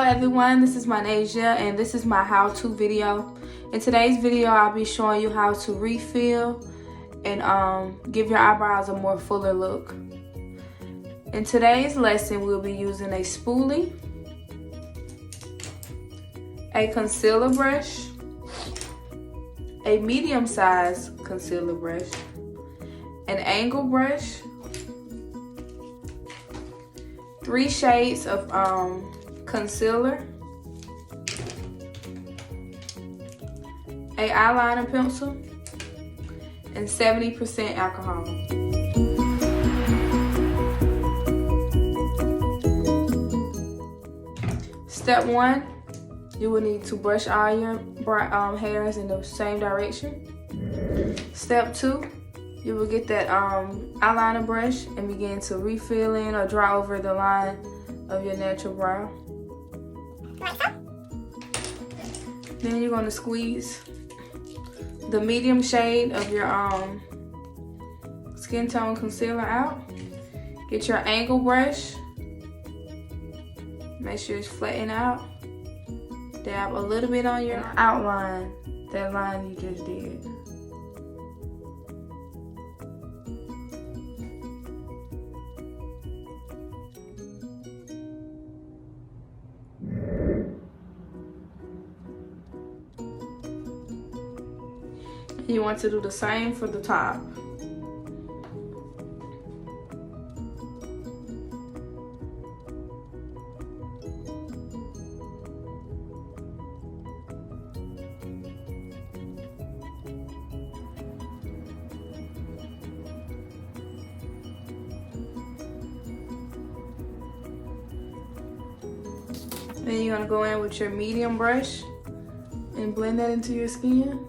everyone, this is Manasia and this is my how-to video. In today's video, I'll be showing you how to refill and give your eyebrows a more fuller look. In today's lesson, we'll be using a spoolie, a concealer brush, a medium-sized concealer brush, an angle brush, 3 shades of concealer, a eyeliner pencil, and 70% alcohol. Step 1, you will need to brush all your hairs in the same direction. Step 2, you will get that eyeliner brush and begin to refill in or draw over the line of your natural brow. Then you're going to squeeze the medium shade of your skin tone concealer out. Get your angle brush. Make sure it's flattened out. Dab a little bit on your outline, that line you just did. You want to do the same for the top. Then you're gonna go in with your medium brush and blend that into your skin.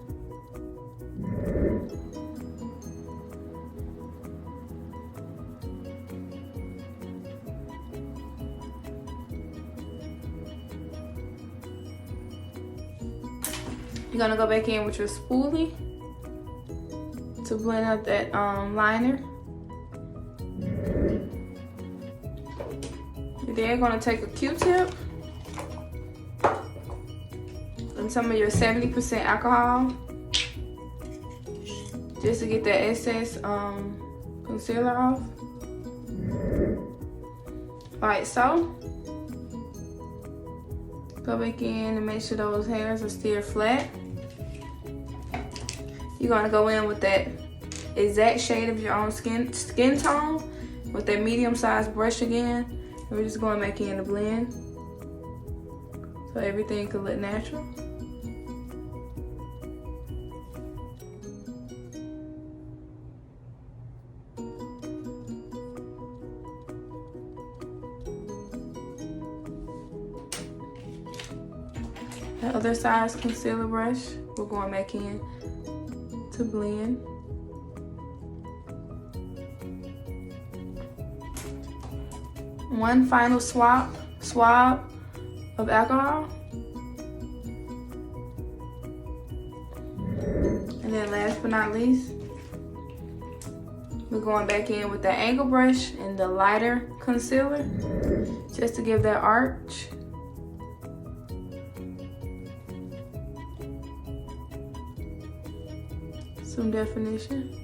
You're gonna go back in with your spoolie to blend out that liner. You're then gonna take a Q-tip and some of your 70% alcohol just to get that excess concealer off. Like so. Go back in and make sure those hairs are still flat. You're gonna go in with that exact shade of your own skin tone with that medium-sized brush again. And we're just going back in to blend so everything can look natural. The other side's concealer brush, we're going back in to blend. One final swab of alcohol. And then last but not least, we're going back in with the angle brush and the lighter concealer just to give that arch. Some definition.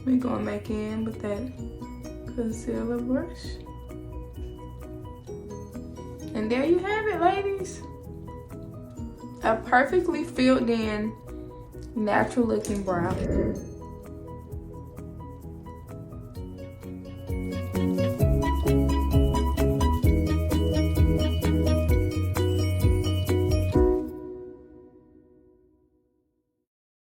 We're going back in with that concealer brush. And there you have it, ladies. A perfectly filled in, natural looking brow.